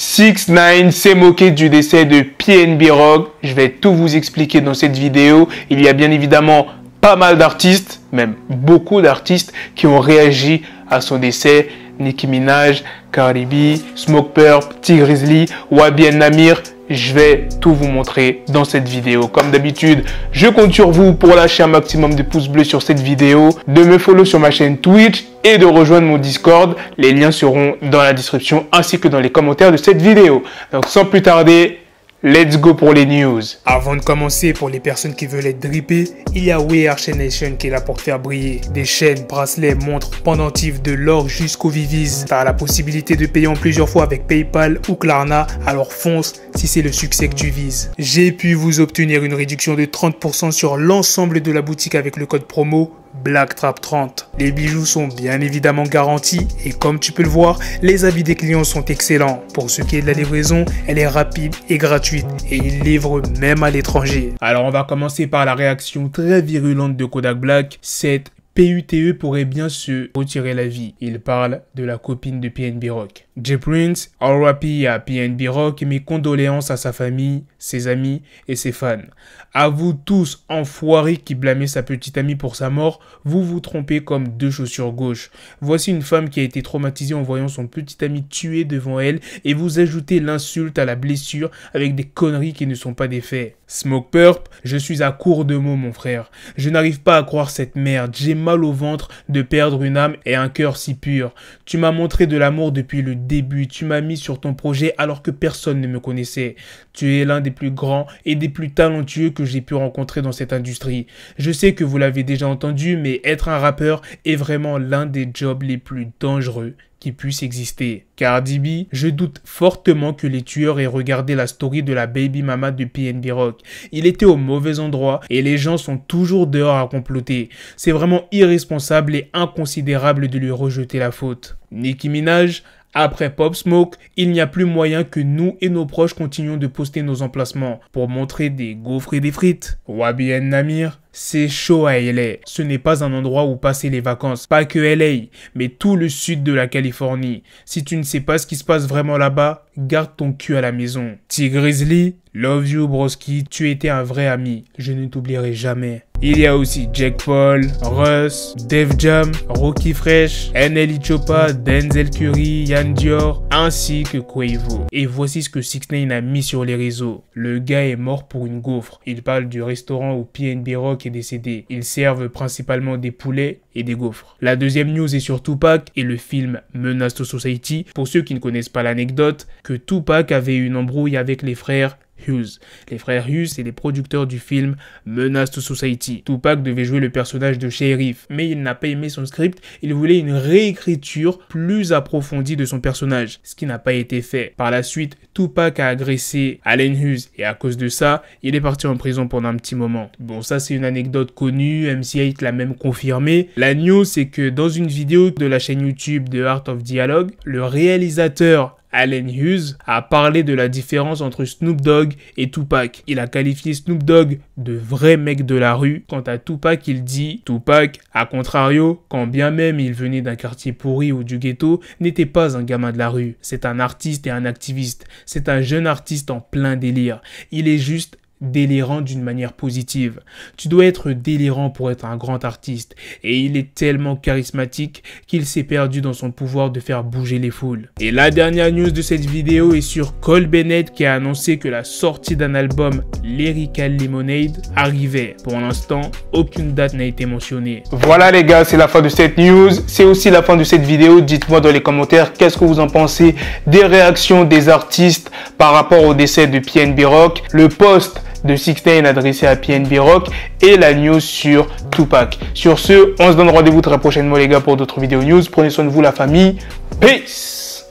6ix9ine s'est moqué du décès de PNB Rock. Je vais tout vous expliquer dans cette vidéo. Il y a bien évidemment pas mal d'artistes, même beaucoup d'artistes qui ont réagi à son décès. Nicki Minaj, Cardi B, Smokepurpp, Tee Grizzley, Wabi El Namir. Je vais tout vous montrer dans cette vidéo. Comme d'habitude, je compte sur vous pour lâcher un maximum de pouces bleus sur cette vidéo, de me follow sur ma chaîne Twitch et de rejoindre mon Discord. Les liens seront dans la description ainsi que dans les commentaires de cette vidéo. Donc sans plus tarder, let's go pour les news. Avant de commencer, pour les personnes qui veulent être drippées, il y a Wear Chain Nation qui est là pour te faire briller. Des chaînes, bracelets, montres, pendentifs, de l'or jusqu'aux Vivis. Tu as la possibilité de payer en plusieurs fois avec PayPal ou Klarna, alors fonce si c'est le succès que tu vises. J'ai pu vous obtenir une réduction de 30% sur l'ensemble de la boutique avec le code promo BLACKTRAP30. Les bijoux sont bien évidemment garantis et comme tu peux le voir, les avis des clients sont excellents. Pour ce qui est de la livraison, elle est rapide et gratuite et ils livrent même à l'étranger. Alors on va commencer par la réaction très virulente de Kodak Black. Cette PUTE pourrait bien se retirer la vie. Il parle de la copine de PNB Rock. J Prince, RIP à PNB Rock et mes condoléances à sa famille, ses amis et ses fans. À vous tous, enfoirés qui blâmez sa petite amie pour sa mort, vous vous trompez comme deux chaussures gauches. Voici une femme qui a été traumatisée en voyant son petit ami tué devant elle et vous ajoutez l'insulte à la blessure avec des conneries qui ne sont pas des faits. Smokepurpp, je suis à court de mots mon frère. Je n'arrive pas à croire cette merde. J'ai mal au ventre de perdre une âme et un cœur si pur. Tu m'as montré de l'amour depuis le début. Tu m'as mis sur ton projet alors que personne ne me connaissait. Tu es l'un des plus grands et des plus talentueux que j'ai pu rencontrer dans cette industrie. Je sais que vous l'avez déjà entendu, mais être un rappeur est vraiment l'un des jobs les plus dangereux qui puisse exister. Cardi B, je doute fortement que les tueurs aient regardé la story de la baby mama de PNB Rock. Il était au mauvais endroit et les gens sont toujours dehors à comploter. C'est vraiment irresponsable et inconsidérable de lui rejeter la faute. Nicki Minaj, après Pop Smoke, il n'y a plus moyen que nous et nos proches continuions de poster nos emplacements pour montrer des gaufres et des frites. Wabi El Namir, c'est chaud à LA. Ce n'est pas un endroit où passer les vacances. Pas que LA, mais tout le sud de la Californie. Si tu ne sais pas ce qui se passe vraiment là-bas, garde ton cul à la maison. Tee Grizzley, love you broski, tu étais un vrai ami. Je ne t'oublierai jamais. Il y a aussi Jake Paul, Russ, Def Jam, Rocky Fresh, NLE Choppa, Denzel Curry, Yann Dior, ainsi que Quavo. Et voici ce que 6ix9ine a mis sur les réseaux. Le gars est mort pour une gaufre. Il parle du restaurant où PNB Rock est décédé. Ils servent principalement des poulets et des gaufres. La deuxième news est sur Tupac et le film Menace to Society. Pour ceux qui ne connaissent pas l'anecdote, que Tupac avait une embrouille avec les frères Hughes. Les frères Hughes, c'est les producteurs du film Menace to Society. Tupac devait jouer le personnage de shérif, mais il n'a pas aimé son script. Il voulait une réécriture plus approfondie de son personnage, ce qui n'a pas été fait. Par la suite, Tupac a agressé Allen Hughes et à cause de ça, il est parti en prison pendant un petit moment. Bon, ça c'est une anecdote connue, MC8 l'a même confirmé. La news, c'est que dans une vidéo de la chaîne YouTube de Art of Dialogue, le réalisateur Allen Hughes a parlé de la différence entre Snoop Dogg et Tupac. Il a qualifié Snoop Dogg de vrai mec de la rue. Quant à Tupac, il dit « Tupac, à contrario, quand bien même il venait d'un quartier pourri ou du ghetto, n'était pas un gamin de la rue. C'est un artiste et un activiste. C'est un jeune artiste en plein délire. Il est juste délirant d'une manière positive. Tu dois être délirant pour être un grand artiste. Et il est tellement charismatique qu'il s'est perdu dans son pouvoir de faire bouger les foules. » Et la dernière news de cette vidéo est sur Cole Bennett qui a annoncé que la sortie d'un album Lyrical Lemonade arrivait. Pour l'instant, aucune date n'a été mentionnée. Voilà les gars, c'est la fin de cette news. C'est aussi la fin de cette vidéo. Dites-moi dans les commentaires qu'est-ce que vous en pensez des réactions des artistes par rapport au décès de PNB Rock, le post de 6ix9ine adressé à PNB Rock et la news sur Tupac. Sur ce, on se donne rendez-vous très prochainement les gars pour d'autres vidéos news. Prenez soin de vous la famille. Peace.